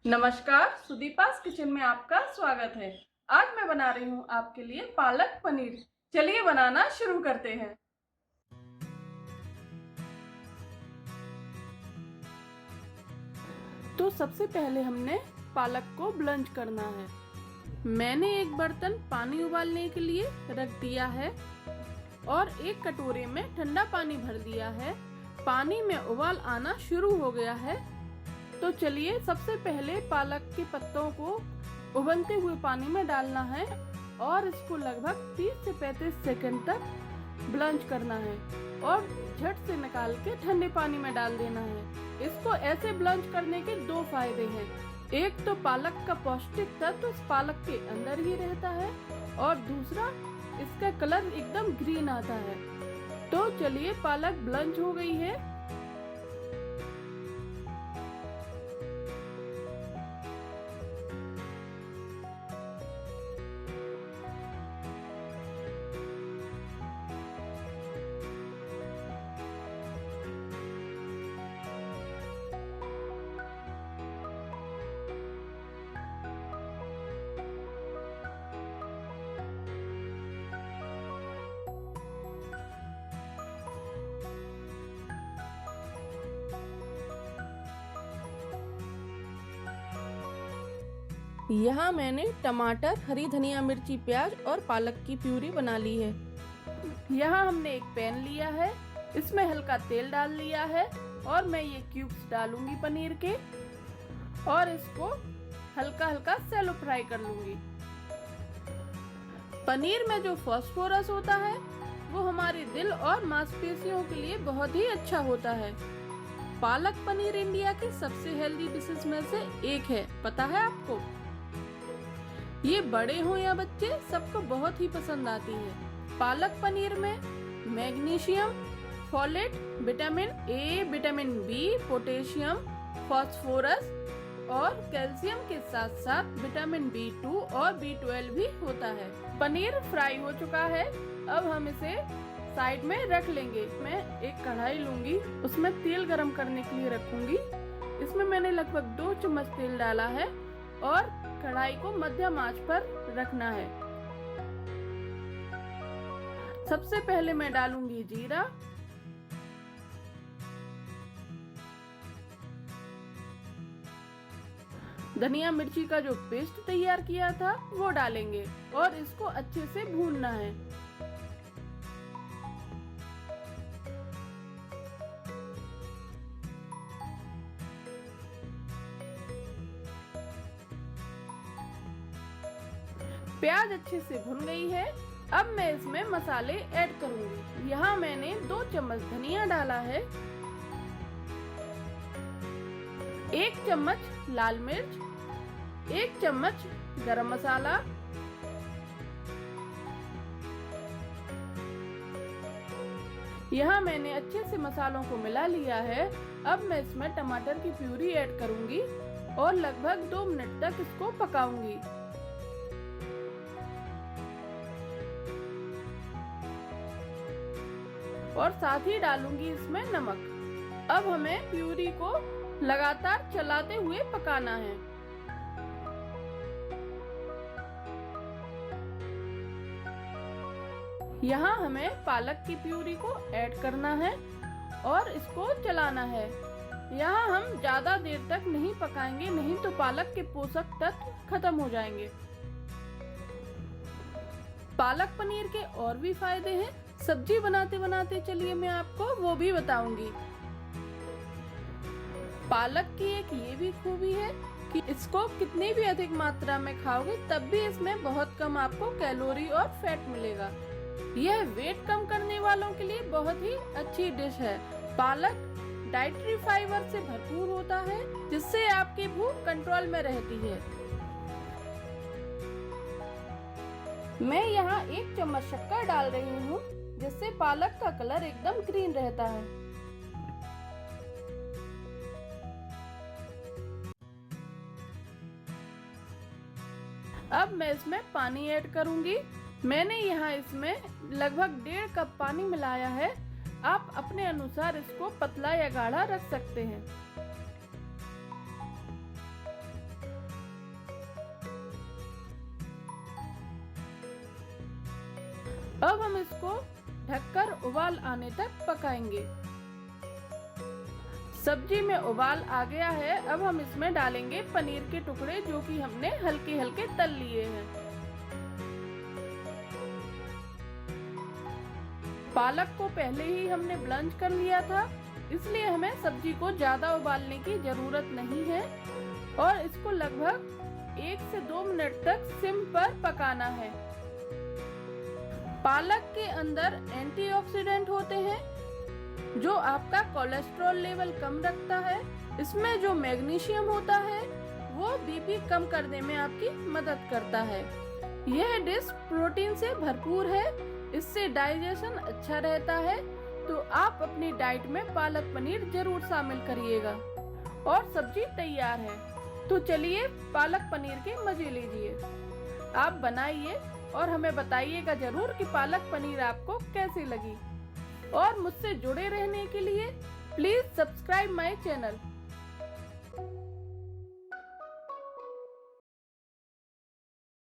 नमस्कार, सुदीपास किचन में आपका स्वागत है। आज मैं बना रही हूँ आपके लिए पालक पनीर। चलिए बनाना शुरू करते हैं। तो सबसे पहले हमने पालक को ब्लंच करना है। मैंने एक बर्तन पानी उबालने के लिए रख दिया है और एक कटोरे में ठंडा पानी भर दिया है। पानी में उबाल आना शुरू हो गया है। तो चलिए सबसे पहले पालक के पत्तों को उबलते हुए पानी में डालना है और इसको लगभग 30 से 35 सेकंड तक ब्लंच करना है और झट से निकाल के ठंडे पानी में डाल देना है। इसको ऐसे ब्लंच करने के दो फायदे हैं। एक तो पालक का पौष्टिक तत्व उस पालक के अंदर ही रहता है और दूसरा इसका कलर एकदम ग्रीन आता है। तो चलिए पालक ब्लंच हो गई है। यहाँ मैंने टमाटर, हरी धनिया, मिर्ची, प्याज और पालक की प्यूरी बना ली है। यहाँ हमने एक पैन लिया है, इसमें हल्का तेल डाल लिया है और मैं ये क्यूब्स डालूंगी पनीर के और इसको हल्का हल्का सैलो फ्राई कर लूंगी। पनीर में जो फास्फोरस होता है वो हमारे दिल और मांसपेशियों के लिए बहुत ही अच्छा होता है। पालक पनीर इंडिया की सबसे हेल्दी डिशेस में से एक है, पता है आपको? ये बड़े हो या बच्चे सबको बहुत ही पसंद आती है। पालक पनीर में magnesium, folate, vitamin A, vitamin B, potassium, phosphorus और कैल्शियम के साथ साथ विटामिन B2 और B12 भी होता है। पनीर फ्राई हो चुका है, अब हम इसे साइड में रख लेंगे। मैं एक कढ़ाई लूंगी, उसमें तेल गरम करने के लिए रखूंगी। इसमें मैंने लगभग 2 चम्मच तेल डाला है और कढ़ाई को मध्यम आंच पर रखना है। सबसे पहले मैं डालूंगी जीरा, धनिया मिर्ची का जो पेस्ट तैयार किया था वो डालेंगे और इसको अच्छे से भूनना है। प्याज अच्छे से भुन गई है। अब मैं इसमें मसाले ऐड करूंगी। यहाँ मैंने 2 चम्मच धनिया डाला है, 1 चम्मच लाल मिर्च, 1 चम्मच गरम मसाला, यहाँ मैंने अच्छे से मसालों को मिला लिया है। अब मैं इसमें टमाटर की प्यूरी ऐड करूंगी और लगभग 2 मिनट तक इसको पकाऊंगी। और साथ ही डालूंगी इसमें नमक। अब हमें प्यूरी को लगातार चलाते हुए पकाना है। यहाँ हमें पालक की प्यूरी को ऐड करना है और इसको चलाना है। यहाँ हम ज्यादा देर तक नहीं पकाएंगे, नहीं तो पालक के पोषक तत्व खत्म हो जाएंगे। पालक पनीर के और भी फायदे हैं। सब्जी बनाते बनाते चलिए मैं आपको वो भी बताऊंगी। पालक की एक ये भी खूबी है कि इसको कितनी भी अधिक मात्रा में खाओगे तब भी इसमें बहुत कम आपको कैलोरी और फैट मिलेगा। यह वेट कम करने वालों के लिए बहुत ही अच्छी डिश है। पालक डाइटरी फाइबर से भरपूर होता है जिससे आपकी भूख कंट्रोल में रहती है। मैं यहाँ 1 चम्मच शक्कर डाल रही हूँ जिससे पालक का कलर एकदम ग्रीन रहता है। अब मैं इसमें पानी ऐड करूंगी। मैंने यहाँ इसमें लगभग 1.5 कप पानी मिलाया है। आप अपने अनुसार इसको पतला या गाढ़ा रख सकते हैं। अब हम इसको ढककर उबाल आने तक पकाएंगे। सब्जी में उबाल आ गया है। अब हम इसमें डालेंगे पनीर के टुकड़े जो कि हमने हल्के हल्के तल लिए हैं। पालक को पहले ही हमने ब्लंच कर लिया था, इसलिए हमें सब्जी को ज्यादा उबालने की जरूरत नहीं है और इसको लगभग 1 से 2 मिनट तक सिम पर पकाना है। पालक के अंदर एंटीऑक्सीडेंट होते हैं जो आपका कोलेस्ट्रॉल लेवल कम रखता है। इसमें जो मैग्नीशियम होता है वो बीपी कम करने में आपकी मदद करता है। यह डिश प्रोटीन से भरपूर है, इससे डाइजेशन अच्छा रहता है, तो आप अपनी डाइट में पालक पनीर जरूर शामिल करिएगा। और सब्जी तैयार है, तो चलिए पालक पनीर के मजे लीजिए। आप बनाइए और हमें बताइएगा जरूर कि पालक पनीर आपको कैसी लगी। और मुझसे जुड़े रहने के लिए प्लीज सब्सक्राइब माय चैनल।